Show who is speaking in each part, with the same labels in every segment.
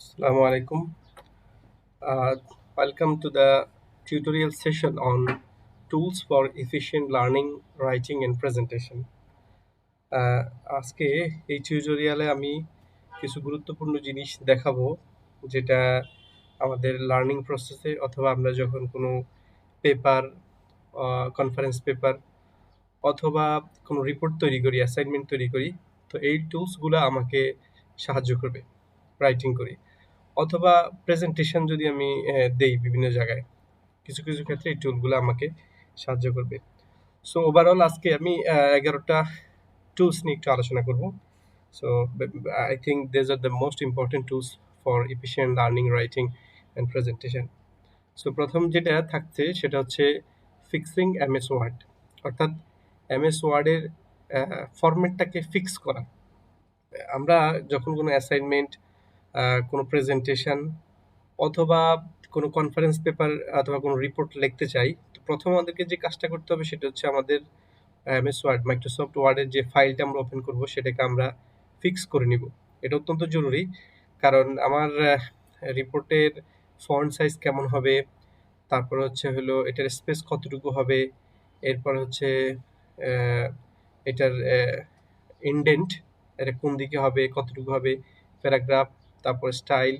Speaker 1: Assalamu alaikum. Uh, Welcome to the tutorial session on tools for efficient learning, writing and presentation. আহ, আজকে এই টিউটোরিয়ালে আমি কিছু গুরুত্বপূর্ণ জিনিস দেখাবো যেটা আমাদের লার্নিং প্রসেসে অথবা আমরা যখন কোনো পেপার, কনফারেন্স পেপার অথবা কোনো রিপোর্ট তৈরি করি, অ্যাসাইনমেন্ট তৈরি করি, তো এই টুলসগুলো আমাকে সাহায্য করবে রাইটিং করি অথবা প্রেজেন্টেশন যদি আমি দেই বিভিন্ন জায়গায়, কিছু কিছু ক্ষেত্রে এই টুলগুলো আমাকে সাহায্য করবে। সো ওভারঅল আজকে আমি 11টা টুলস নিয়ে একটু আলোচনা করব। So I think these are the most important tools for efficient learning, writing and presentation. So প্রথম যেটা থাকছে সেটা হচ্ছে ফিক্সিং এমএস ওয়ার্ড, অর্থাৎ এমএস ওয়ার্ডের ফরম্যাটটাকে ফিক্স করা। আমরা যখন কোনো অ্যাসাইনমেন্ট, কোনো প্রেজেন্টেশন অথবা কোনো কনফারেন্স পেপার অথবা কোনো রিপোর্ট লিখতে চাই, তো প্রথম আমাদেরকে যে কাজটা করতে হবে সেটা হচ্ছে আমাদের এমএস ওয়ার্ড, মাইক্রোসফট ওয়ার্ডের যে ফাইলটা আমরা ওপেন করব সেটাকে আমরা ফিক্স করে নিব। এটা অত্যন্ত জরুরি, কারণ আমার রিপোর্টের ফন্ট সাইজ কেমন হবে, তারপর হচ্ছে হলো এটার স্পেস কতটুকু হবে, এরপর হচ্ছে আহ, এটার ইনডেন্ট, এটা কোন দিকে হবে, কতটুকু হবে, প্যারাগ্রাফ, তারপর স্টাইল,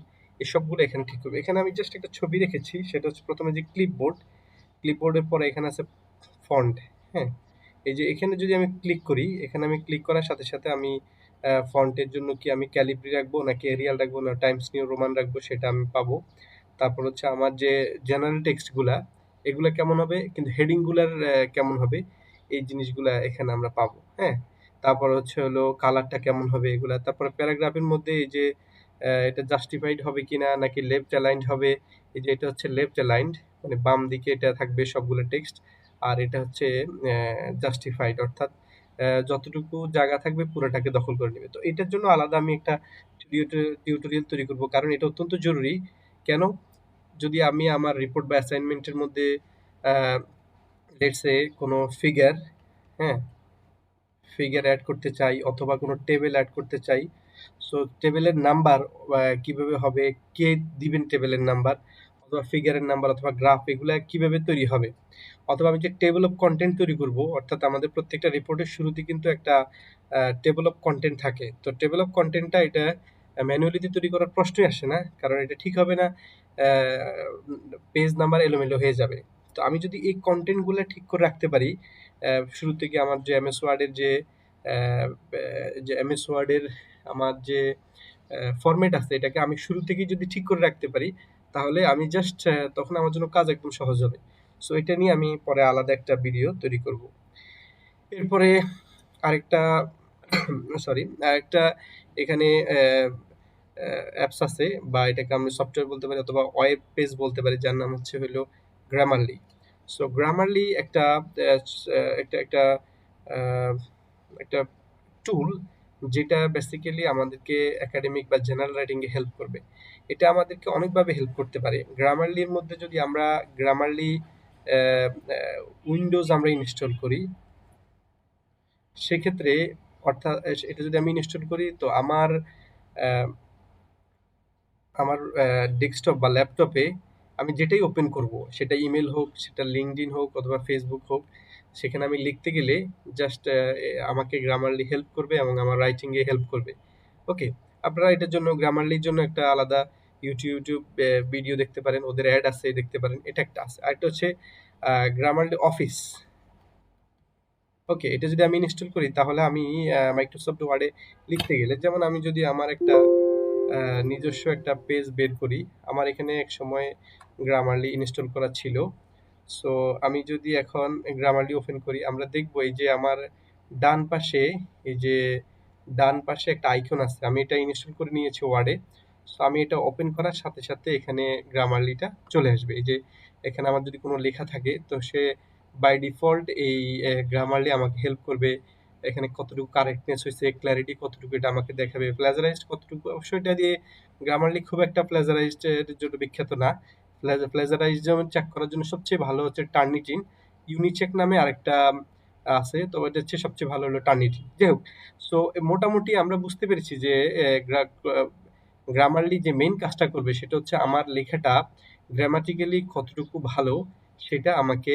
Speaker 1: এসবগুলো এখানে ঠিক করবে। এখানে আমি জাস্ট একটা ছবি রেখেছি, সেটা হচ্ছে প্রথমে যে ক্লিপবোর্ড, ক্লিপবোর্ডের পরে এখানে আছে ফন্ট। হ্যাঁ, এই যে এখানে যদি আমি ক্লিক করি, এখানে আমি ক্লিক করার সাথে সাথে আমি ফন্টের জন্য কি আমি ক্যালিব্রি রাখবো নাকি এরিয়াল রাখবো না টাইমস নিউ রোমান রাখবো সেটা আমি পাবো। তারপর হচ্ছে আমার যে জেনারেল টেক্সটগুলা, এগুলা কেমন হবে, কিন্তু হেডিংগুলার কেমন হবে, এই জিনিসগুলা এখানে আমরা পাবো। হ্যাঁ, তারপর হচ্ছে হলো কালারটা কেমন হবে এগুলা। তারপরে প্যারাগ্রাফের মধ্যে এই যে এটা জাস্টিফাইড হবে কিনা নাকি লেফট অ্যালাইন্ড হবে। এই যে এটা হচ্ছে লেফট অ্যালাইন্ড, মানে বাম দিকে এটা থাকবে সবগুলো টেক্সট, আর এটা হচ্ছে জাস্টিফাইড, অর্থাৎ যতটুকু জায়গা থাকবে পুরোটাকে দখল করে নেবে। তো এটার জন্য আলাদা আমি একটা টিউটোরিয়াল তৈরি করব, কারণ এটা অত্যন্ত জরুরি। কেন? যদি আমি আমার রিপোর্ট বা অ্যাসাইনমেন্টের মধ্যে লেটস সে কোনো ফিগার, হ্যাঁ, ফিগার অ্যাড করতে চাই অথবা কোনো টেবিল অ্যাড করতে চাই, সো টেবিলের নাম্বার কিভাবে হবে, কে দিবেন টেবিলের নাম্বার অথবা ফিগারের নাম্বার অথবা গ্রাফ, এগুলা কিভাবে তৈরি হবে, অথবা আমি যে টেবিল অফ কন্টেন্ট তৈরি করব, অর্থাৎ আমাদের প্রত্যেকটা রিপোর্টের শুরুতে কিন্তু একটা টেবিল অফ কন্টেন্ট থাকে। তো টেবিল অফ কন্টেন্টটা এটা ম্যানুয়ালিতে তৈরি করার প্রশ্নই আসে না, কারণ এটা ঠিক হবে না, পেজ নাম্বার এলোমেলো হয়ে যাবে। তো আমি যদি এই কন্টেন্টগুলো ঠিক করে রাখতে পারি, শুরু থেকে আমার যে এমএস ওয়ার্ডের যে এমএস ওয়ার্ডের আমার যে ফরম্যাট আছে, এটাকে আমি শুরু থেকেই যদি ঠিক করে রাখতে পারি, তাহলে আমি জাস্ট তখন আমার জন্য কাজ একদম সহজ হবে। সো এটা নিয়ে আমি পরে আলাদা একটা ভিডিও তৈরি করব। এরপরে আরেকটা আরেকটা এখানে অ্যাপস আছে, বা এটাকে আমি সফটওয়্যার বলতে পারি অথবা ওয়েব পেজ বলতে পারি, যার নাম হচ্ছে হলো গ্রামারলি। সো গ্রামারলি একটা একটা একটা আহ, একটা টুল, যেটা বেসিক্যালি আমাদেরকে একাডেমিক বা জেনারেল রাইটিং এ হেল্প করবে। এটা আমাদেরকে অনেকভাবে হেল্প করতে পারে। গ্রামারলির মধ্যে যদি আমরা গ্রামারলি উইন্ডোজ আমরা ইনস্টল করি, সেক্ষেত্রে, অর্থাৎ এটা যদি আমি ইনস্টল করি, তো আমার আহ, আমার ডেস্কটপ বা ল্যাপটপে আমি যেটাই ওপেন করব, সেটা ইমেল হোক, সেটা লিঙ্কডইন হোক অথবা ফেসবুক হোক, সেখানে আমি লিখতে গেলে জাস্ট আমাকে গ্রামারলি হেল্প করবে এবং আমার রাইটিং এ হেল্প করবে। ওকে, আপনারা এটার জন্য গ্রামারলির জন্য একটা আলাদা ইউটিউব ভিডিও দেখতে পারেন, ওদের অ্যাড আছে দেখতে পারেন, এটা একটা আছে। আরেকটা হচ্ছে গ্রামারলি অফিস। ওকে, এটা যদি আমি ইনস্টল করি, তাহলে আমি মাইক্রোসফট ওয়ার্ডে লিখতে গেলে, যেমন আমি যদি আমার একটা নিজস্ব একটা পেজ বের করি, আমার এখানে এক সময় গ্রামারলি ইনস্টল করা ছিল। সো আমি যদি এখন গ্রামারলি ওপেন করি, আমরা দেখব এই যে আমার ডান পাশে, এই যে ডান পাশে একটা আইকন আছে, আমি এটা ইনস্টল করে নিয়েছি ওয়ার্ডে। সো আমি এটা ওপেন করার সাথে সাথে এখানে গ্রামারলিটা চলে আসবে। এই যে এখানে আমার যদি কোনো লেখা থাকে, তো সে বাই ডিফল্ট এই গ্রামারলি আমাকে হেল্প করবে। এখানে কতটুকু কারেক্টনেস হয়েছে, ক্ল্যারিটি কতটুকু, এটা আমাকে দেখাবে, প্লেজারাইজড কতটুকু। অবশ্যই এটা দিয়ে গ্রামারলি খুব একটা প্লেজারাইজড এর জন্য বিখ্যাত না। প্লেজারাইজম চেক করার জন্য সবচেয়ে ভালো হচ্ছে টার্নিটিন, ইউনিচেক নামে আরেকটা আছে, তো এটা হচ্ছে সবচেয়ে ভালো হলো টার্নিটিন। যাই হোক, সো মোটামুটি আমরা বুঝতে পেরেছি যে গ্রামারলি যে মেইন কাজটা করবে সেটা হচ্ছে আমার লেখাটা গ্রামাটিক্যালি কতটুকু ভালো সেটা আমাকে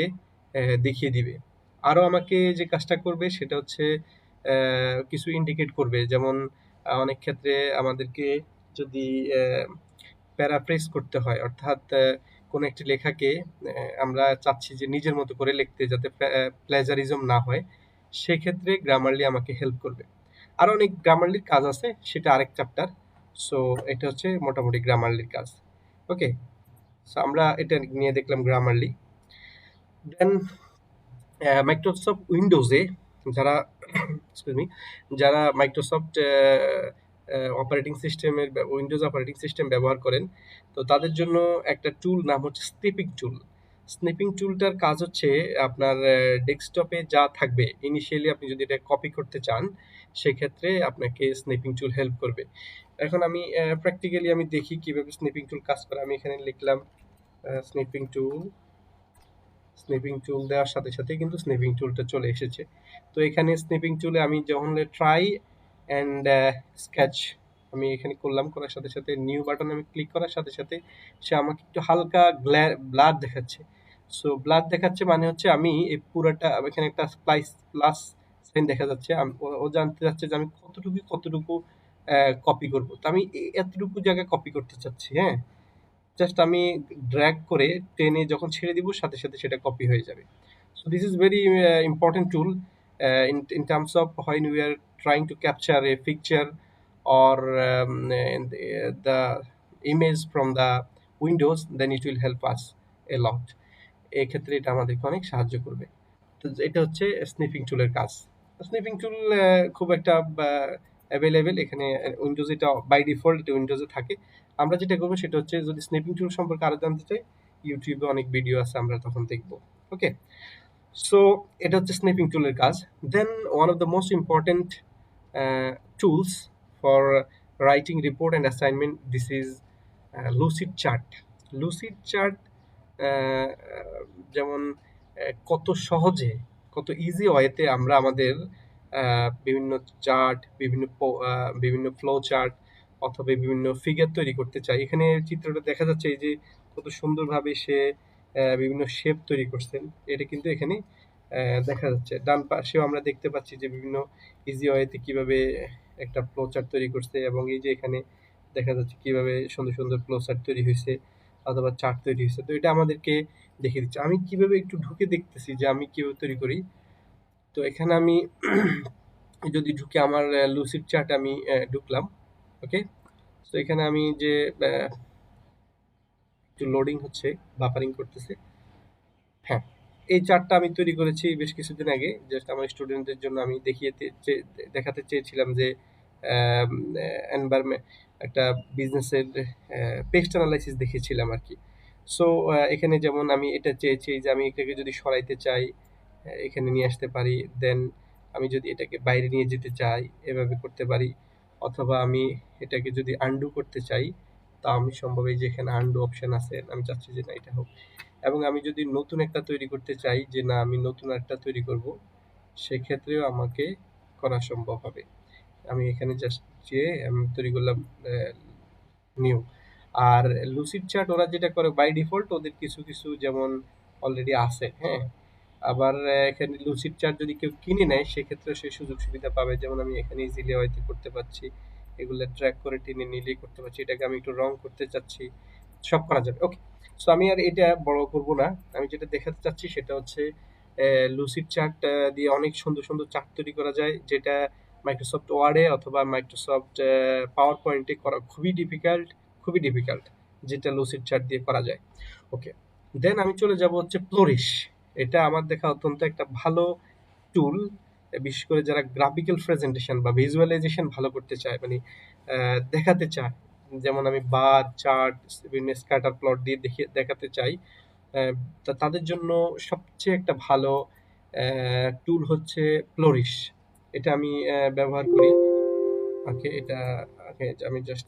Speaker 1: দেখিয়ে দিবে। আরও আমাকে যে কাজটা করবে সেটা হচ্ছে কিছু ইন্ডিকেট করবে, যেমন অনেক ক্ষেত্রে আমাদেরকে যদি প্যারাফ্রেজ করতে হয়, অর্থাৎ কোনো একটি লেখাকে আমরা চাচ্ছি যে নিজের মতো করে লিখতে, যাতে প্লেজারিজম না হয়, সেক্ষেত্রে গ্রামারলি আমাকে হেল্প করবে। আরও অনেক গ্রামারলির কাজ আছে, সেটা আরেক চ্যাপ্টার। সো এটা হচ্ছে মোটামুটি গ্রামারলির কাজ। ওকে, সো আমরা এটা নিয়ে দেখলাম গ্রামারলি। দেন মাইক্রোসফট উইন্ডোজে যারা এক্সকিউজ মি যারা মাইক্রোসফট অপারেটিং সিস্টেমের উইন্ডোজ অপারেটিং সিস্টেম ব্যবহার করেন, তো তাদের জন্য একটা টুল নাম হচ্ছে স্নিপিং টুল। স্নিপিং টুলটার কাজ হচ্ছে আপনার ডেস্কটপে যা থাকবে ইনিশিয়ালি, আপনি যদি এটা কপি করতে চান সেক্ষেত্রে আপনাকে স্নিপিং টুল হেল্প করবে। এখন আমি প্র্যাকটিক্যালি আমি দেখি কিভাবে স্নিপিং টুল কাজ করে। আমি এখানে লিখলাম স্নিপিং টুল। স্নিপিং টুল দেওয়ার সাথে সাথে কিন্তু স্নিপিং টুলটা চলে এসেছে। তো এখানে স্নিপিং টুলে আমি যখন ট্রাই অ্যান্ড স্কেচ আমি এখানে করলাম, করার সাথে সাথে নিউ বাটন আমি ক্লিক করার সাথে সাথে সে আমাকে একটু হালকা ব্লাড দেখাচ্ছে। সো ব্লাড দেখাচ্ছে মানে হচ্ছে আমি এই পুরাটা, এখানে একটা প্লাস সাইন দেখা যাচ্ছে। ও জানতে চাচ্ছে যে আমি কতটুকু কপি করব। তো আমি এতটুকু জায়গায় কপি করতে চাচ্ছি। হ্যাঁ, জাস্ট আমি ড্র্যাগ করে টেনে যখন ছেড়ে দিব সাথে সাথে সেটা কপি হয়ে যাবে। So this is very important tool in terms of when we are trying to capture a picture or the image from the windows, then it will help us a lot. এক্ষেত্রে এটা আমাদেরকে অনেক সাহায্য করবে। তো এটা হচ্ছে স্নিপিং টুলের কাজ। স্নিপিং টুল খুব একটা অ্যাভেলেবেল এখানে উইন্ডোজ, এটা বাই ডিফল্ট এটা উইন্ডোজে থাকে। আমরা যেটা করবো সেটা হচ্ছে, যদি স্নিপিং টুল সম্পর্কে আরো জানতে চাই, ইউটিউবে অনেক ভিডিও আছে, আমরা তখন দেখবো। ওকে, সো এটা হচ্ছে স্নিপিং টুলের কাজ। Then one of the most important tools for writing report and assignment, this is Lucidchart. Lucidchart যেমন কত সহজে, কত ইজি ওয়েতে আমরা আমাদের বিভিন্ন চার্ট, বিভিন্ন ফ্লো চার্ট অথবা বিভিন্ন ফিগার তৈরি করতে চাই। এখানে চিত্রটা দেখা যাচ্ছে, এই যে কত সুন্দরভাবে সে বিভিন্ন শেপ তৈরি করছেন, এটা কিন্তু এখানে দেখা যাচ্ছে। ডান পাশেও আমরা দেখতে পাচ্ছি যে বিভিন্ন ইজি ওয়েতে কিভাবে একটা ফ্লো চার্ট তৈরি করছে, এবং এই যে এখানে দেখা যাচ্ছে কিভাবে সুন্দর সুন্দর ফ্লো চার্ট তৈরি হয়েছে অথবা চার্ট তৈরি হয়েছে। তো এটা আমাদেরকে দেখিয়ে দিচ্ছে। আমি কিভাবে একটু ঢুকে দেখতেছি যে আমি কিভাবে তৈরি করি। তো এখানে আমি যদি ঢুকে আমার লুসিড চার্ট আমি ঢুকলাম। ওকে, তো এখানে আমি যে একটু লোডিং হচ্ছে, বাফারিং করতেছে। হ্যাঁ, এই চার্টটা আমি তৈরি করেছি বেশ কিছুদিন আগে, জাস্ট আমার স্টুডেন্টদের জন্য আমি দেখাতে চেয়েছিলাম যে এনভায়রনমেন্ট, একটা বিজনেসের পেস্ট অ্যানালাইসিস দেখিয়েছিলাম আর কি। সো এখানে যেমন আমি এটা চেয়েছি যে আমি এটাকে যদি সরাইতে চাই এখানে নিয়ে আসতে পারি, দেন আমি যদি এটাকে বাইরে নিয়ে যেতে চাই এভাবে করতে পারি, অথবা আমি এটাকে যদি আন্ডু করতে চাই তা আমি সম্ভব, এই যে এখানে আন্ডু অপশন আছে, আমি চাচ্ছি যে না এটা হোক। এবং আমি যদি নতুন একটা তৈরি করতে চাই যে না আমি নতুন একটা তৈরি করব, সেক্ষেত্রেও আমাকে করা সম্ভব হবে। আমি এখানে জাস্ট যেয়ে আমি তৈরি করলাম নিউ। আর লুসিড চার্ট ওরা যেটা করে বাই ডিফল্ট, ওদের কিছু কিছু যেমন অলরেডি আছে। হ্যাঁ, আবার এখানে লুসিড চার্ট যদি কেউ কিনে নেয় সেক্ষেত্রে সে সুযোগ সুবিধা পাবে, যেমন আমি এখানে ইজিলি হয়তো করতে পারছি, এগুলো ট্র্যাক করে টেনে নিলেই করতে পারছি। এটাকে আমি একটু রং করতে চাচ্ছি, সব করা যাবে। ওকে, সো আমি আর এটা বড় করব না। আমি যেটা দেখাতে চাচ্ছি সেটা হচ্ছে লুসিড চার্ট দিয়ে অনেক সুন্দর সুন্দর চার্ট তৈরি করা যায়, যেটা মাইক্রোসফট ওয়ার্ডে অথবা মাইক্রোসফট পাওয়ার পয়েন্টে করা খুবই ডিফিকাল্ট, যেটা লুসিড চার্ট দিয়ে করা যায়। ওকে, দেন আমি চলে যাব হচ্ছে ফ্লোরিশ। এটা আমার দেখা অত্যন্ত একটা ভালো টুল, বিশেষ করে যারা গ্রাফিক্যাল প্রেজেন্টেশন বা ভিজুয়ালাইজেশন ভালো করতে চায়, মানে দেখাতে চায়, যেমন আমি বার চার্ট বিভিন্ন স্ক্যাটার প্লট দিয়ে দেখাতে চাই, তাদের জন্য সবচেয়ে একটা ভালো টুল হচ্ছে ফ্লোরিশ। এটা আমি ব্যবহার করি। ওকে, এটা আমি জাস্ট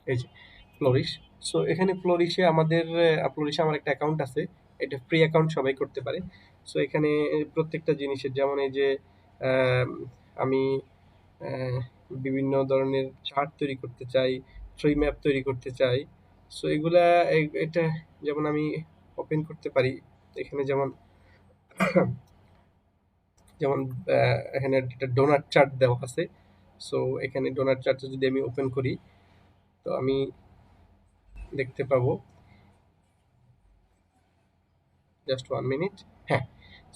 Speaker 1: এই যে ফ্লোরিশ। সো এখানে ফ্লোরিশে আমার একটা অ্যাকাউন্ট আছে। এটা ফ্রি অ্যাকাউন্ট, সবাই করতে পারে। সো এখানে প্রত্যেকটা জিনিসের, যেমন এই যে আম, আমি আহ, বিভিন্ন ধরনের চার্ট তৈরি করতে চাই, ট্রি ম্যাপ তৈরি করতে চাই। সো এগুলা এটা যেমন আমি ওপেন করতে পারি এখানে, যেমন যেমন এখানে একটা ডোনাট চার্ট দেওয়া আছে। সো এখানে ডোনাট চার্টটা যদি আমি ওপেন করি, তো আমি দেখতে পাবো, জাস্ট 1 মিনিট। হ্যাঁ,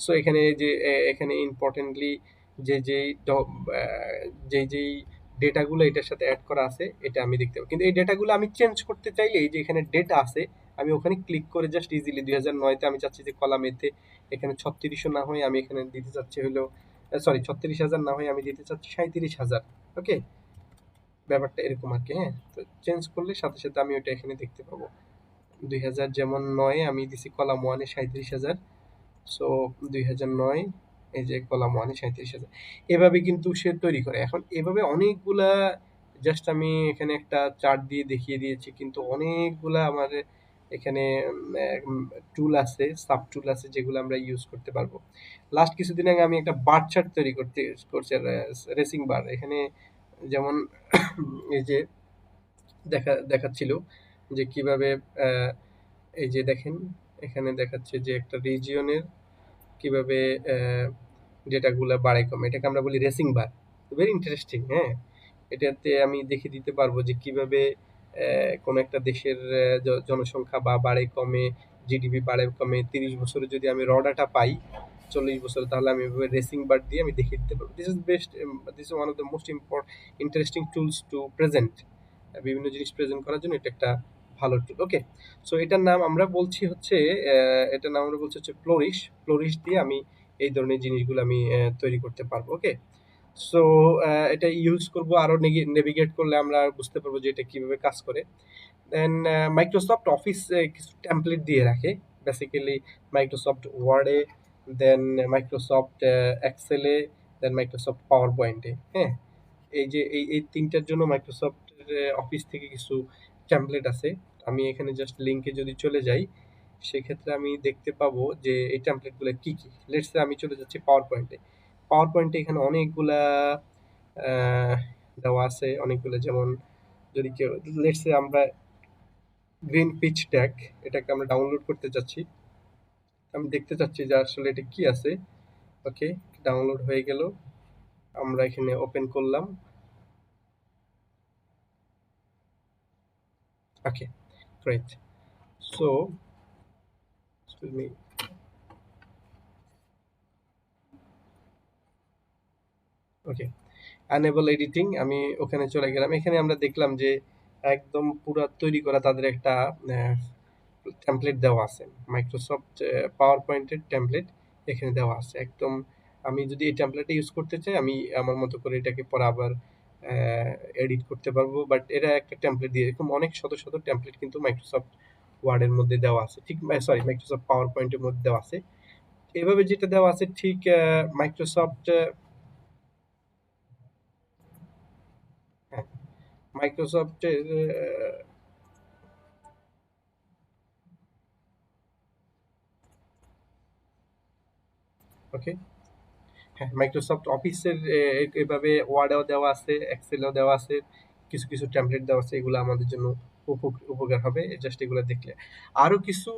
Speaker 1: সো এখানে যে এখানে ইম্পর্টেন্টলি যে যেই যেই ডেটাগুলো এটার সাথে অ্যাড করা আছে এটা আমি দেখতে পাবো, কিন্তু এই ডেটাগুলো আমি চেঞ্জ করতে চাইলে এই যে এখানে ডেটা আছে, আমি ওখানে ক্লিক করে জাস্ট ইজিলি 2009-তে আমি চাচ্ছি যে কলাম এতে এখানে 3600 না হয়ে আমি এখানে দিতে চাচ্ছি হলো, সরি 36,000 না হয়ে আমি দিতে চাচ্ছি 37,000। ওকে, ব্যাপারটা এরকম আর কি। হ্যাঁ, তো চেঞ্জ করলে সাথে সাথে আমি ওটা এখানে দেখতে পাবো। 2000 যেমন 9 আমি দিছি কলাম 1-এ 37,000। সো 2009 এই যে কলাম 1-এ 37,000। এভাবে কিন্তু সে তৈরি করে। এখন এভাবে অনেকগুলা, জাস্ট আমি এখানে একটা চার্ট দিয়ে দেখিয়ে দিয়েছি, কিন্তু অনেকগুলা আমার এখানে টুল আছে, সাব টুল আছে যেগুলো আমরা ইউজ করতে পারবো। লাস্ট কিছুদিন আগে আমি একটা বার চার্ট তৈরি করছি, রেসিং বার। এখানে যেমন এই যে দেখাচ্ছিল যে কিভাবে আহ, এই যে দেখেন এখানে দেখাচ্ছে যে একটা রিজিয়নের কিভাবে ডেটাগুলো বাড়ে কমে, এটাকে আমরা বলি রেসিং বার। Very interesting. হ্যাঁ, এটাতে আমি দেখে দিতে পারবো যে কিভাবে কোনো একটা দেশের জনসংখ্যা বা বাড়ে কমে, জিডিপি বাড়ে কমে 30 বছরে যদি আমি র ডাটা পাই, 40 বছরে, তাহলে আমি এভাবে রেসিং বার দিয়ে আমি দেখিয়ে দিতে পারবো। This is one of the most interesting tools to present. বিভিন্ন জিনিস প্রেজেন্ট করার জন্য এটা একটা ভালো টুল। ওকে, সো এটার নাম আমরা বলছি হচ্ছে এটার নাম আমরা বলছি হচ্ছে ফ্লোরিশ। ফ্লোরিশ দিয়ে আমি এই ধরনের জিনিসগুলো আমি তৈরি করতে পারবো। ওকে, সো এটা ইউজ করব, আরো নেভিগেট করলে আমরা বুঝতে পারবো যে এটা কিভাবে কাজ করে। দেন মাইক্রোসফট অফিস কিছু টেমপ্লেট দিয়ে রাখে, বেসিক্যালি মাইক্রোসফট ওয়ার্ডে, দেন মাইক্রোসফট এক্সেলে, দেন মাইক্রোসফট পাওয়ার পয়েন্টে। হ্যাঁ, এই যে এই তিনটার জন্য মাইক্রোসফট অফিস থেকে কিছু টেমপ্লেট আছে। আমি এখানে জাস্ট লিঙ্কে যদি চলে যাই, সেক্ষেত্রে আমি দেখতে পাবো যে এই টেমপ্লেটগুলো কি কি। লেটস সে আমি চলে যাচ্ছি পাওয়ার পয়েন্টে। পাওয়ার পয়েন্টে এখানে অনেকগুলা আহ, দেওয়া আছে, অনেকগুলো। যেমন যদি কেউ, লেটস সে আমরা গ্রিন পিচ ট্যাগ, এটাকে আমরা ডাউনলোড করতে চাচ্ছি। আমি দেখতে চাচ্ছি যে আসলে এটা কি আছে। ওকে, ডাউনলোড হয়ে গেল, আমরা এখানে ওপেন করলাম। ওকে, গ্রেট। সো এক্সকিউজ মি, ওকে, আনএবল এডিটিং, আমি ওখানে চলে গেলাম। এখানে আমরা দেখলাম যে একদম পুরো তৈরি করা তাদের একটা টেমপ্লেট দেওয়া আছে, মাইক্রোসফট পাওয়ার পয়েন্টের টেমপ্লেট এখানে দেওয়া আছে একদম। আমি যদি এই টেমপ্লেটটা ইউজ করতে চাই, আমি আমার মতো করে এটাকে পরে আবার এডিট করতে পারবো। বাট এরা একটা টেমপ্লেট দিয়ে, এরকম অনেক শত শত টেমপ্লেট কিন্তু মাইক্রোসফট ওয়ার্ডের মধ্যে দেওয়া আছে, ঠিক সরি মাইক্রোসফট পাওয়ার পয়েন্টের মধ্যে দেওয়া আছে। এভাবে যেটা দেওয়া আছে ঠিক মাইক্রোসফট, হ্যাঁ, মাইক্রোসফটের, ওকে, হ্যাঁ, মাইক্রোসফট অফিসের এভাবে ওয়ার্ডেও দেওয়া আছে, এক্সেলেও দেওয়া আছে, কিছু কিছু টেমপ্লেট দেওয়া আছে। এগুলো আমাদের জন্য উপকার হবে জাস্ট এগুলো দেখলে। আরো কিছু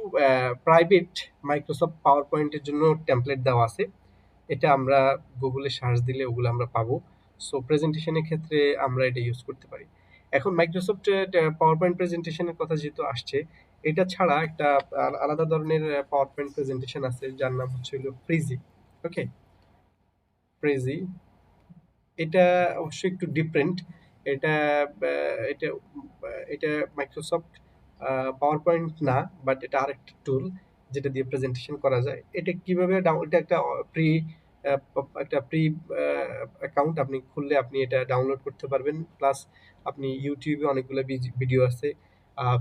Speaker 1: প্রাইভেট মাইক্রোসফট পাওয়ার পয়েন্টের জন্য টেমপ্লেট দেওয়া আছে, এটা আমরা গুগলে সার্চ দিলে ওগুলো আমরা পাবো। সো প্রেজেন্টেশনের ক্ষেত্রে আমরা এটা ইউজ করতে পারি। এখন মাইক্রোসফট পাওয়ার পয়েন্ট প্রেজেন্টেশনের কথা যেহেতু আসছে, এটা ছাড়া একটা আলাদা ধরনের পাওয়ার পয়েন্ট প্রেজেন্টেশন আছে যার নাম হচ্ছে হলো প্রিজি। ওকে, প্রিজি, এটা অবশ্যই একটু ডিফারেন্ট। এটা এটা মাইক্রোসফট পাওয়ার পয়েন্ট না, বাট এটা আরেকটা টুল যেটা দিয়ে প্রেজেন্টেশন করা যায়। এটা কিভাবে এটা একটা প্রি একটা প্রি অ্যাকাউন্ট আপনি খুললে আপনি এটা ডাউনলোড করতে পারবেন। প্লাস আপনি ইউটিউবে অনেকগুলো ভিডিও আছে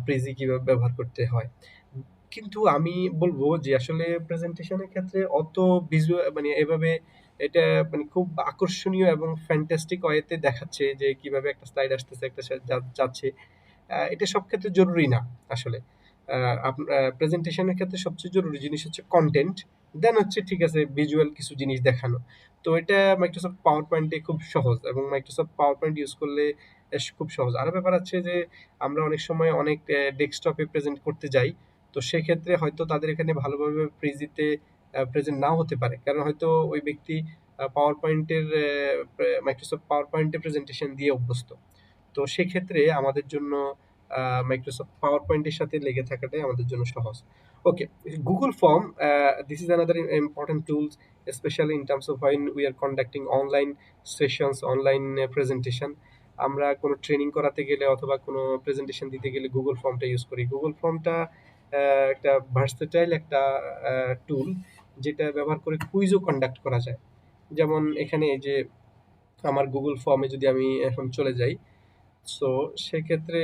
Speaker 1: প্রিজি কিভাবে ব্যবহার করতে হয়। কিন্তু আমি বলবো যে আসলে প্রেজেন্টেশনের ক্ষেত্রে অত ভিজুয়াল মানে এভাবে এটা মানে খুব আকর্ষণীয় এবং ফ্যান্টাস্টিক ওয়েতে দেখাচ্ছে যে কিভাবে একটা স্লাইড আসতেছে, একটা যাচ্ছে। এটা সব ক্ষেত্রে জরুরি না আসলে। প্রেজেন্টেশনের ক্ষেত্রে সবচেয়ে জরুরি জিনিস হচ্ছে কন্টেন্ট, দেন হচ্ছে ঠিক আছে ভিজুয়াল কিছু জিনিস দেখানো। তো তো এটা মাইক্রোসফট পাওয়ার পয়েন্টে খুব সহজ, এবং মাইক্রোসফট পাওয়ার পয়েন্ট ইউজ করলে খুব সহজ। আরো ব্যাপার আছে যে আমরা অনেক সময় অনেক ডেস্কটপে প্রেজেন্ট করতে যাই, তো সেক্ষেত্রে হয়তো তাদের এখানে ভালোভাবে প্রেজিতে প্রেজেন্ট নাও হতে পারে, কারণ হয়তো ওই ব্যক্তি পাওয়ার পয়েন্টের মাইক্রোসফট পাওয়ার পয়েন্টে প্রেজেন্টেশন দিয়ে অভ্যস্ত। তো সেক্ষেত্রে আমাদের জন্য মাইক্রোসফট পাওয়ার পয়েন্টের সাথে লেগে থাকাটাই আমাদের জন্য সহজ। Okay, Google form, this is another important tools, especially in terms of when we are conducting online sessions, online presentation. আমরা কোনো ট্রেনিং করাতে গেলে অথবা কোনো প্রেজেন্টেশন দিতে গেলে গুগল ফর্মটা ইউজ করি। গুগল ফর্মটা একটা ভার্সেটাইল একটা টুল, যেটা ব্যবহার করে কুইজও কন্ডাক্ট করা যায়। যেমন এখানে এই যে আমার গুগল ফর্মে যদি আমি এখন চলে যাই, সো সেক্ষেত্রে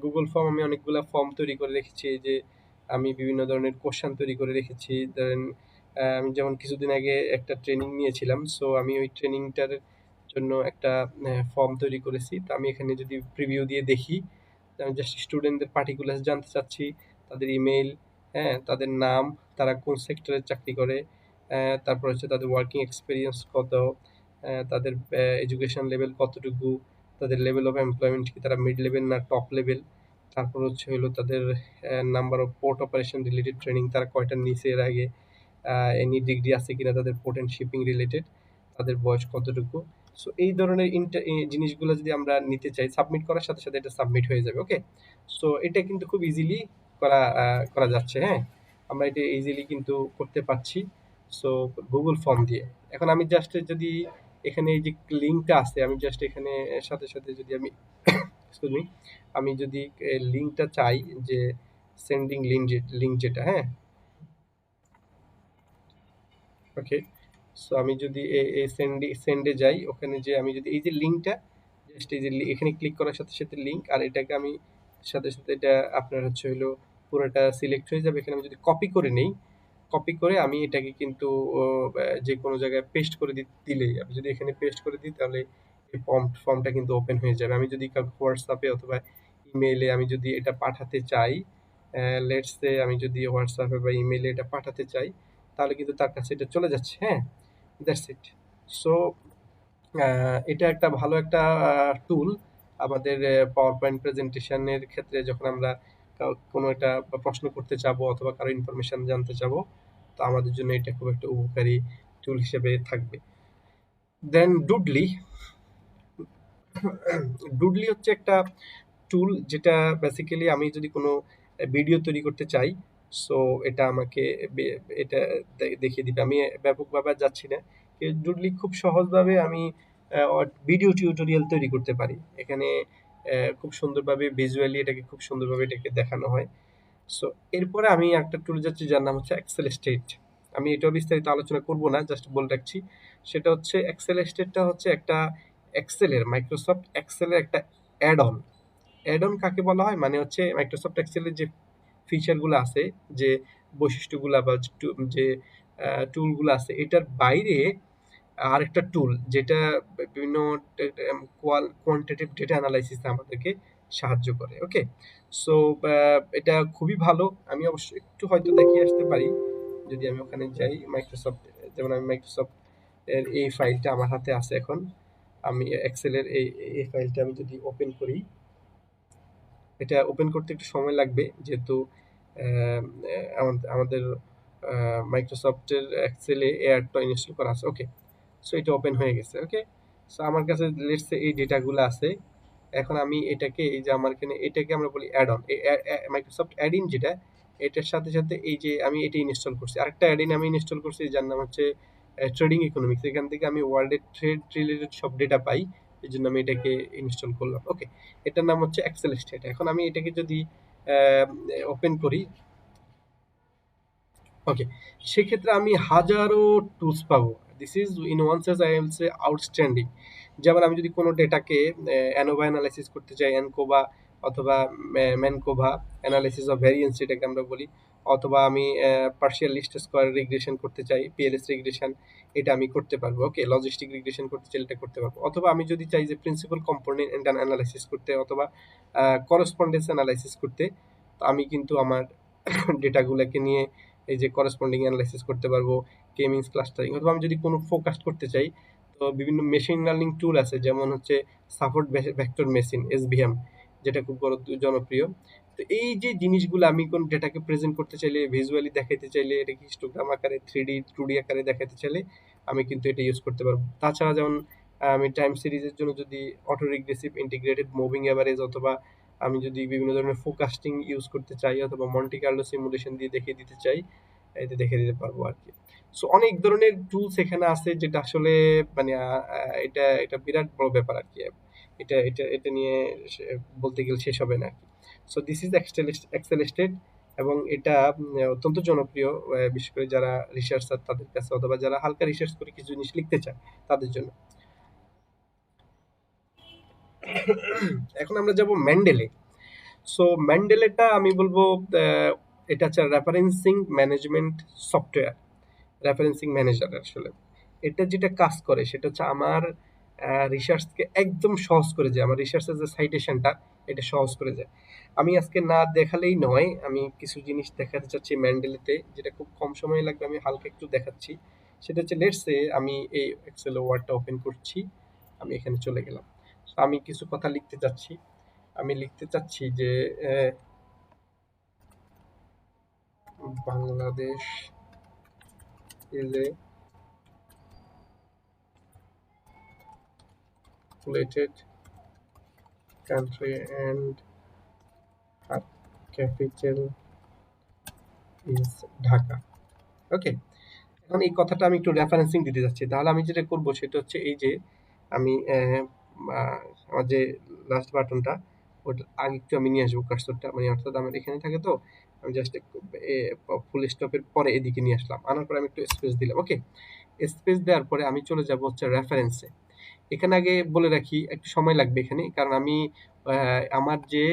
Speaker 1: গুগল ফর্ম আমি অনেকগুলা ফর্ম তৈরি করে রেখেছি। এই যে আমি বিভিন্ন ধরনের কোশ্চেন তৈরি করে রেখেছি। ধরেন আমি যেমন কিছুদিন আগে একটা ট্রেনিং নিয়েছিলাম, সো আমি ওই ট্রেনিংটার জন্য একটা ফর্ম তৈরি করেছি। তো আমি এখানে যদি প্রিভিউ দিয়ে দেখি, আমি জাস্ট স্টুডেন্টদের পার্টিকুলার্স জানতে চাচ্ছি, তাদের ইমেল, হ্যাঁ, তাদের নাম, তারা কোন সেক্টরে চাকরি করে, তারপর হচ্ছে তাদের ওয়ার্কিং এক্সপিরিয়েন্স কত, তাদের এডুকেশন লেভেল কতটুকু, তাদের লেভেল অফ এমপ্লয়মেন্ট কি, তারা মিড লেভেল না টপ লেভেল, তারপর হচ্ছে হলো তাদের number of port operation related training তারা কয়টা নিছে এর আগে, এনি ডিগ্রি আছে কিনা তাদের পোর্ট অ্যান্ড শিপিং রিলেটেড, তাদের বয়স কতটুকু। সো এই ধরনের জিনিসগুলো যদি আমরা নিতে চাই, সাবমিট করার সাথে সাথে এটা সাবমিট হয়ে যাবে। ওকে, সো এটা কিন্তু খুব ইজিলি করা যাচ্ছে। হ্যাঁ, আমরা এটা ইজিলি কিন্তু করতে পারছি, সো গুগল ফর্ম দিয়ে। এখন আমি জাস্ট যদি এখানে এই যে লিঙ্কটা আছে, আমি জাস্ট এখানে সাথে সাথে যদি আমি এক্সকিউজ মি, আমি যদি লিঙ্কটা চাই, যে সেন্ডিং লিঙ্ক যেটা, হ্যাঁ, ওকে, সো আমি যদি এই সেন্ডে যাই, ওখানে যে আমি যদি এই যে লিঙ্কটা জাস্ট এই যে এখানে ক্লিক করার সাথে সাথে লিঙ্ক, আর এটাকে আমি সাথে সাথে এটা আপনার হচ্ছে হলো পুরোটা সিলেক্ট হয়ে যাবে। এখানে আমি যদি কপি করে নেই, কপি করে আমি এটাকে কিন্তু যে কোনো জায়গায় পেস্ট করে দিলেই, আমি যদি এখানে পেস্ট করে দিই, তাহলে এই ফর্মটা কিন্তু ওপেন হয়ে যাবে। আমি যদি কাউকে হোয়াটসঅ্যাপে অথবা ইমেইলে আমি যদি এটা পাঠাতে চাই, লেটস সে আমি যদি হোয়াটসঅ্যাপে বা ইমেইলে এটা পাঠাতে চাই, তাহলে কিন্তু তার কাছে এটা চলে যাচ্ছে। হ্যাঁ, দ্যাটস ইট। সো এটা একটা ভালো একটা টুল আমাদের পাওয়ার পয়েন্ট প্রেজেন্টেশনের ক্ষেত্রে, যখন আমরা কোনো একটা প্রশ্ন করতে চাবো অথবা কারো ইনফরমেশন জানতে চাবো, তো আমাদের জন্য এটা খুব একটা উপকারী টুল হিসেবে থাকবে। দেন ডুডলি, ডুডলি হচ্ছে একটা টুল, যেটা বেসিক্যালি আমি যদি কোনো ভিডিও তৈরি করতে চাই, সো এটা আমাকে এটা দেখিয়ে দিবে। আমি ব্যাপকভাবে আর যাচ্ছি না, ডুডলি খুব সহজভাবে আমি ভিডিও টিউটোরিয়াল তৈরি করতে পারি। এখানে খুব সুন্দরভাবে ভিজুয়ালি এটাকে খুব সুন্দরভাবে এটাকে দেখানো হয়। সো এরপরে আমি একটা টুল যাচ্ছি যার নাম হচ্ছে এক্সেল স্টেট। আমি এটাও বিস্তারিত আলোচনা করব না, জাস্ট বলে রাখছি। সেটা হচ্ছে এক্সেল স্টেটটা হচ্ছে একটা এক্সেলের, মাইক্রোসফট এক্সেলের একটা অ্যাড অন। অ্যাড অন কাকে বলা হয়, মানে হচ্ছে মাইক্রোসফট এক্সেলের যে ফিচারগুলো আছে, যে বৈশিষ্ট্যগুলো বা যে টুলগুলো আছে, এটার বাইরে আরেকটা টুল, যেটা বিভিন্ন কোয়ান্টিটেটিভ ডেটা অ্যানালাইসিসে আমাদেরকে সাহায্য করে। ওকে, সো এটা খুবই ভালো। আমি অবশ্যই একটু হয়তো দেখিয়ে আসতে পারি, যদি আমি ওখানে যাই মাইক্রোসফট, যেমন আমি মাইক্রোসফট এর এই ফাইলটা আমার হাতে আছে এখন, আমি এক্সেলের এই ফাইলটা আমি যদি ওপেন করি, এটা ওপেন করতে একটু সময় লাগবে, যেহেতু আমাদের মাইক্রোসফটের এক্সেলে এয়ারটা ইনস্টল করা আছে। ওকে, সো এটা ওপেন হয়ে গেছে। ওকে, সো আমার কাছে লেটস সে এই ডেটাগুলো আছে। এখন আমি এটাকে, এই যে আমার এখানে এটাকে আমরা বলি add on, Microsoft add in যেটা, এটার সাথে সাথে এই যে আমি এটা ইনস্টল করছি, আরেকটা অ্যাড ইন আমি ইনস্টল করছি যার নাম হচ্ছে ট্রেডিং ইকোনমিক্স। এখান থেকে আমি ওয়ার্ল্ডের ট্রেড রিলেটেড সব ডেটা পাই, এই জন্য আমি এটাকে ইনস্টল করলাম। ওকে, এটার নাম হচ্ছে এক্সেল স্টেট। এখন আমি এটাকে যদি ওপেন করি, ওকে, সেক্ষেত্রে আমি হাজারো টুলস পাবো। This is in one sense I will say outstanding. যেমন আমি যদি কোনো ডেটাকে অ্যানোভা অ্যানালাইসিস করতে চাই, অ্যানকোভা অথবা ম্যানকোভা অ্যানালাইসিস অফ ভ্যারিয়েন্স যেটাকে আমরা বলি, অথবা আমি পার্শিয়াল লিস্ট স্কোয়ার রিগ্রেশন করতে চাই, পিএলএস রিগ্রেশন, এটা আমি করতে পারবো। ওকে, লজিস্টিক রিগ্রেশন করতে চাই, এটা করতে পারবো। অথবা আমি যদি চাই যে প্রিন্সিপাল কম্পোনেন্ট অ্যানালাইসিস করতে, অথবা করসপন্ডেন্স অ্যানালাইসিস করতে, তো আমি কিন্তু আমার ডেটাগুলোকে নিয়ে এই যে করেসপন্ডিং অ্যানালাইসিস করতে পারবো, কে মিনস ক্লাস্টারিং, অথবা আমি যদি কোনো ফোকাস্ট করতে চাই, তো বিভিন্ন মেশিন লার্নিং টুল আছে, যেমন হচ্ছে সাপোর্ট ভেক্টর মেশিন এসভিএম, যেটা খুব জনপ্রিয়। তো এই যে জিনিসগুলো আমি কোন ডেটাকে প্রেজেন্ট করতে চাইলে, ভিজুয়ালি দেখাইতে চাইলে, এটাকে হিস্টোগ্রাম আকারে, 3D 2D আকারে দেখাইতে চাইলে আমি কিন্তু এটা ইউজ করতে পারবো। তাছাড়া যেমন আমি টাইম সিরিজের জন্য যদি auto regressive integrated moving average, অথবা আমি যদি বিভিন্ন ধরনের ফোকাস্টিং ইউজ করতে চাই, অথবা মন্টি কার্লো সিমুলেশন দিয়ে দেখিয়ে দিতে চাই, এতে দেখে দিতে পারবো আর কি। সো অনেক ধরনের টুলস এখানে আছে, যেটা আসলে মানে এটা এটা বিরাট বড় ব্যাপার আর কি। এটা এটা এটা নিয়ে বলতে গেলে শেষ হবে না আর কি। So this is Excel state, এবং এটা অত্যন্ত জনপ্রিয়, বিশেষ করে যারা রিসার্চার তাদের কাছে, অথবা যারা হালকা রিসার্চ করে কিছু জিনিস লিখতে চায় তাদের জন্য। এখন আমরা যাব মেন্ডেলে। সো মেন্ডেলেটা আমি বলবো এটা হচ্ছে referencing management software, referencing manager আসলে। এটা যেটা কাজ করে সেটা হচ্ছে আমার রিসার্চকে একদম সহজ করে যায়, আমার রিসার্চের যে সাইটেশনটা এটা সহজ করে যায়। আমি আজকে না দেখালেই নয়, আমি কিছু জিনিস দেখাতে চাচ্ছি মেন্ডেলেতে, যেটা খুব কম সময় লাগবে, আমি হালকা একটু দেখাচ্ছি। সেটা হচ্ছে লেটস সে আমি এই এক্সেল ওয়ার্ডটা ওপেন করছি, আমি এখানে চলে গেলাম। So, আমি কিছু কথা লিখতে চাচ্ছি, আমি লিখতে চাচ্ছি যে Bangladesh is a populated country and her capital is Dhaka. ওকে, এখন এই কথাটা আমি একটু রেফারেন্সিং দিতে যাচ্ছি। তাহলে আমি যেটা করব সেটা হচ্ছে এই যে আমি আমার যে লাস্ট বাটনটা, ওটা আগে একটু আমি নিয়ে আসবো কার্সরটা, মানে অর্থাৎ আমার এখানে থাকে, তো আমি জাস্ট ফুল স্টপের পরে এদিকে নিয়ে আসলাম, আনার পরে আমি একটু স্পেস দিলাম। ওকে, স্পেস দেওয়ার পরে আমি চলে যাব হচ্ছে রেফারেন্সে। এখানে আগে বলে রাখি একটু সময় লাগবে এখানে, কারণ আমি আমার যে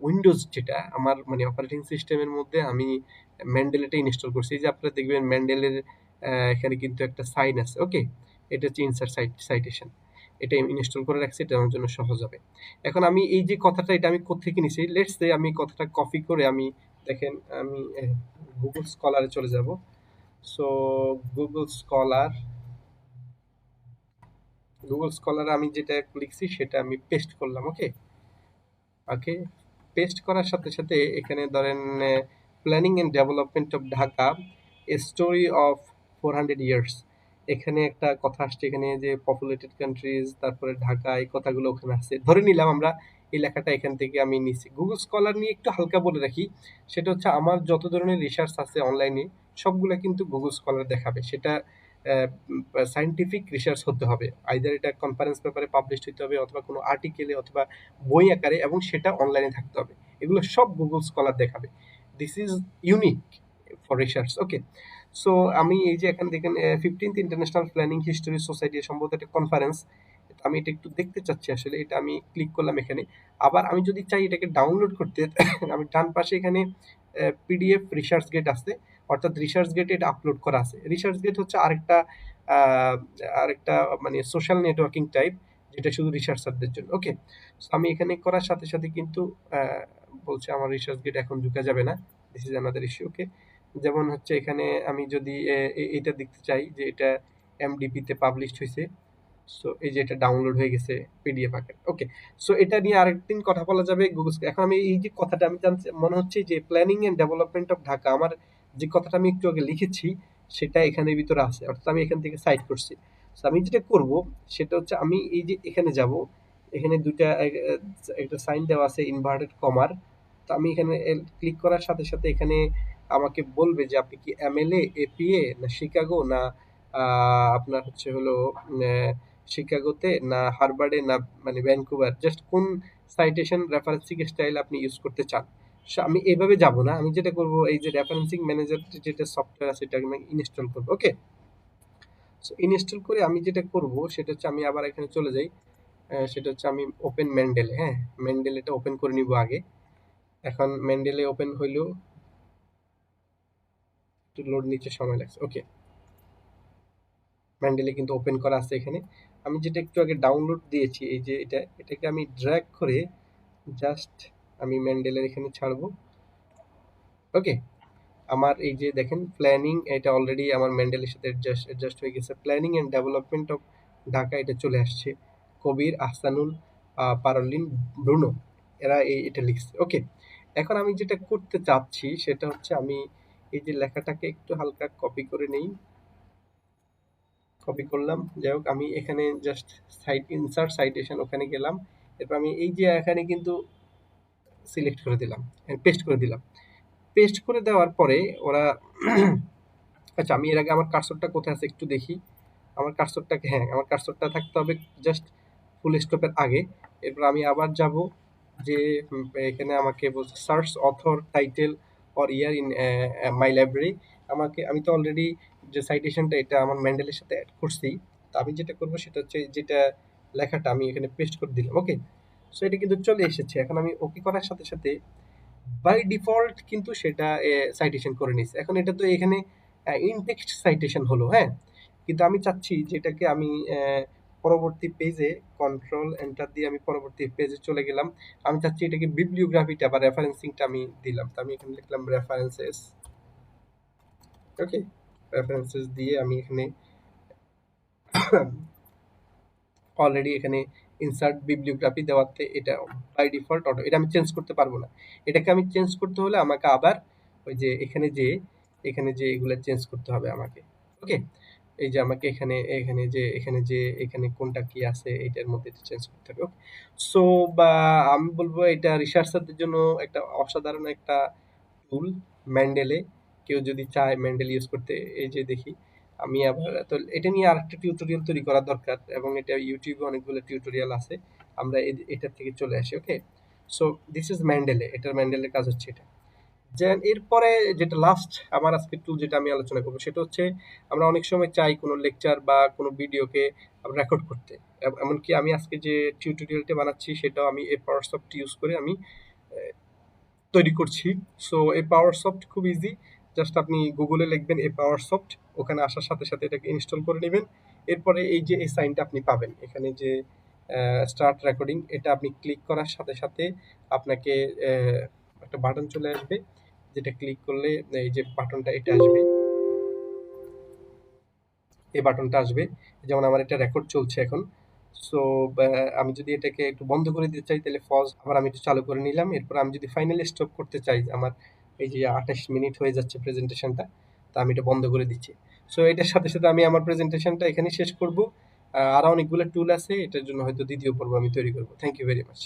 Speaker 1: উইন্ডোজ, যেটা আমার মানে অপারেটিং সিস্টেমের মধ্যে আমি ম্যান্ডেলটা ইনস্টল করছি। এই যে আপনারা দেখবেন ম্যান্ডেলের এখানে কিন্তু একটা সাইন আছে। ওকে, এটা হচ্ছে ইনসার্ট সাইটেশন, এটা ইনস্টল করে রাখছি, এটা আমার জন্য সহজ হবে। এখন আমি এই যে কথাটা, এটা আমি কোত্থেকে নিছি, লেটস সে আমি কথাটা কপি করে, আমি দেখেন আমি গুগল স্কলারে চলে যাব। সো গুগল স্কলার, গুগল স্কলারে আমি যেটা লিখছি সেটা আমি পেস্ট করলাম। ওকে, ওকে, পেস্ট করার সাথে সাথে এখানে ধরেন planning and development of Dhaka, a story of 400 years, এখানে একটা কথা আসছে, এখানে যে পপুলেটেড কান্ট্রিজ, তারপরে ঢাকা, এই কথাগুলো ওখানে আছে, ধরে নিলাম আমরা এই লেখাটা এখান থেকে আমি নিছি। গুগল স্কলার নিয়ে একটু হালকা বলে রাখি, সেটা হচ্ছে আমার যত ধরনের রিসার্চ আছে অনলাইনে সবগুলা কিন্তু গুগল স্কলার দেখাবে। সেটা সায়েন্টিফিক রিসার্চ হতে হবে, আইদার এটা কনফারেন্স পেপারে পাবলিশ হতে হবে, অথবা কোনো আর্টিকেলে, অথবা বই আকারে, এবং সেটা অনলাইনে থাকতে হবে। এগুলো সব গুগল স্কলার দেখাবে। This is unique for research. Okay, so আমি এই যে এখানে দেখেন 15th international planning history society, সম্ভবত একটা কনফারেন্স, আমি এটা একটু দেখতে চাচ্ছি আসলে, এটা আমি ক্লিক করলাম এখানে। আবার আমি যদি চাই এটাকে ডাউনলোড করতে, আমি ডান পাশে এখানে পিডিএফ রিসার্চ গেট আছে, অর্থাৎ রিসার্চ গেটে এটা আপলোড করা আছে। রিসার্চ গেট হচ্ছে আরেকটা আহ, আরেকটা মানে সোশ্যাল নেটওয়ার্কিং টাইপ, যেটা শুধু রিসার্চারদের জন্য। ওকে, আমি এখানে করার সাথে সাথে কিন্তু বলছে আমার রিসার্চ গেট এখন ঢুকা যাবে না, দিস ইজ আনাদার ইস্যু। ওকে, যেমন হচ্ছে এখানে আমি যদি এটা দেখতে চাই যে এটা এমডিপি তে পাবলিশড হয়েছে, সো এই যে এটা ডাউনলোড হয়ে গেছে পিডিএফ আকারে। ওকে, সো এটা নিয়ে আরেকদিন কথা বলা যাবে গুগল। এখন আমি এই যে কথাটা আমি জানতে মনে হচ্ছে যে planning and development of Dhaka, আমার যে কথাটা আমি একটু আগে লিখেছি সেটা এখানের ভিতরে আছে, অর্থাৎ আমি এখান থেকে সাইড করছি। সো আমি যেটা করব সেটা হচ্ছে আমি এই যে এখানে যাব, এখানে দুইটা একটা সাইন দেওয়া আছে ইনভার্টেড কমার। তো আমি এখানে ক্লিক করার সাথে সাথে এখানে আমাকে বলবে যে আপনি কি এমএলএ, এপিএ, না শিকাগো, না আপনার হচ্ছে হলো শিকাগোতে, না হার্ভার্ডে, না মানে ভ্যানকুভার, জাস্ট কোন সাইটেশন রেফারেন্সিং স্টাইল আপনি ইউজ করতে চান। So, আমি এভাবে যাব না, আমি যেটা করব এই যে রেফারেন্সিং ম্যানেজার যেটা সফটওয়্যার আছে, এটা আমি ইনস্টল করব। ওকে, সো ইনস্টল করে আমি যেটা করব সেটা হচ্ছে আমি আবার এখানে চলে যাই, সেটা হচ্ছে আমি ওপেন মেন্ডেলে, হ্যাঁ মেন্ডেলেটা ওপেন করে নিব আগে। এখন মেন্ডেলে ওপেন হইলো, একটু লোড নিতে সময় লাগছে। ওকে, মেন্ডেলে কিন্তু ওপেন করা আছে এখানে। আমি যেটা একটু আগে ডাউনলোড দিয়েছি, এই যে এটাকে আমি ড্র্যাগ করে জাস্ট আমি মেন্ডেলের এখানে ছাড়বো। ওকে, আমার এই যে দেখেন প্ল্যানিং, এটা অলরেডি আমার মেন্ডেলের সাথে অ্যাডজাস্ট হয়ে গেছে। Planning and development of Dhaka এটা চলে আসছে। কবির আহসানুল পারলিন ব্রুনো, এরা এটা লিখছে। ওকে, এখন আমি যেটা করতে চাচ্ছি সেটা হচ্ছে আমি এই যে লেখাটাকে একটু হালকা কপি করে নেই। কপি করলাম, যাই হোক আমি এখানে জাস্ট সাইট ইনসার্ট সাইটেশন ওখানে গেলাম। এরপর আমি এই যে এখানে কিন্তু সিলেক্ট করে দিলাম, পেস্ট করে দিলাম। পেস্ট করে দেওয়ার পরে ওরা আচ্ছা, আমি এর আগে আমার কার্সরটা কোথায় আছে একটু দেখি। আমার কার্সরটাকে, হ্যাঁ আমার কার্সরটা থাকতে হবে জাস্ট ফুল স্টপের আগে। এরপর আমি আবার যাব যে এখানে আমাকে বলছে search author title or year in my library. আমি তো অলরেডি যে সাইটেশনটা এটা আমার মেন্ডেলের সাথে অ্যাড করছি। তো আমি যেটা করবো সেটা হচ্ছে যেটা লেখাটা আমি এখানে পেস্ট করে দিলাম। ওকে, সো এটা কিন্তু চলে এসেছে। এখন আমি ওকে করার সাথে সাথে বাই ডিফল্ট কিন্তু সেটা সাইটেশন করে নিছে। এখন এটা তো এখানে ইন টেক্সট সাইটেশন হলো, হ্যাঁ, কিন্তু আমি চাচ্ছি যেটাকে আমি পরবর্তী পেজে কন্ট্রোল এন্টার দিয়ে আমি পরবর্তী পেজে চলে গেলাম। আমি চাচ্ছি এটাকে বিবলিওগ্রাফিটা বা রেফারেন্সিংটা আমি দিলাম। তো আমি এখানে লিখলাম রেফারেন্সেস। ওকে, রেফারেন্সেস দিয়ে আমি এখানে অলরেডি এখানে ইনসার্ট বিবলিওগ্রাফি দেওয়াতে এটা বাই ডিফল্ট অটো, এটা আমি চেঞ্জ করতে পারবো না। এটাকে আমি চেঞ্জ করতে হলে আমাকে আবার ওই যে এখানে যে এগুলো চেঞ্জ করতে হবে আমাকে। ওকে, এই যে আমাকে এখানে কোনটা কি আছে এটার মধ্যে চেঞ্জ করতে হবে। ওকে, সো বা আমি বলবো এটা রিসার্চারদের জন্য একটা অসাধারণ একটা টুল মেন্ডেলে। কেউ যদি চায় মেন্ডেল ইউজ করতে, এই যে দেখি আমি আবার তো এটা নিয়ে আরেকটা টিউটোরিয়াল তৈরি করা দরকার, এবং এটা ইউটিউবে অনেকগুলো টিউটোরিয়াল আছে। আমরা এটা থেকে চলে আসি। ওকে, সো দিস ইজ মেন্ডেলে, এটার মেন্ডেলের কাজ হচ্ছে এটা। দেন এরপরে যেটা লাস্ট আমার আজকের টুল যেটা আমি আলোচনা করবো সেটা হচ্ছে আমরা অনেক সময় চাই কোনো লেকচার বা কোনো ভিডিওকে রেকর্ড করতে। এমনকি আমি আজকে যে টিউটোরিয়ালটা বানাচ্ছি সেটাও আমি এই পাওয়ার সফট ইউজ করে আমি তৈরি করছি। সো এই পাওয়ার সফট খুব ইজি, জাস্ট আপনি গুগলে লিখবেন এই পাওয়ার সফট, ওখানে আসার সাথে সাথে এটাকে ইনস্টল করে নেবেন। এরপরে এই যে এই সাইনটা আপনি পাবেন এখানে যে স্টার্ট রেকর্ডিং, এটা আপনি ক্লিক করার সাথে সাথে আপনাকে একটা বাটন চলে আসবে, যেটা ক্লিক করলে এই যে বাটনটা এটা আসবে, এই বাটনটা আসবে। যেমন আমার এটা রেকর্ড চলছে এখন। সো আমি যদি এটাকে একটু বন্ধ করে দিতে চাই তাহলে পজ, আবার আমি একটু চালু করে নিলাম। এরপর আমি যদি ফাইনালি স্টপ করতে চাই, আমার এই যে 28 মিনিট হয়ে যাচ্ছে প্রেজেন্টেশনটা, তা আমি এটা বন্ধ করে দিচ্ছি। সো এটার সাথে সাথে আমি আমার প্রেজেন্টেশনটা এখানে শেষ করব। আরো অনেকগুলো টুল আছে, এটার জন্য হয়তো দ্বিতীয় পর্ব আমি তৈরি করব। Thank you very much.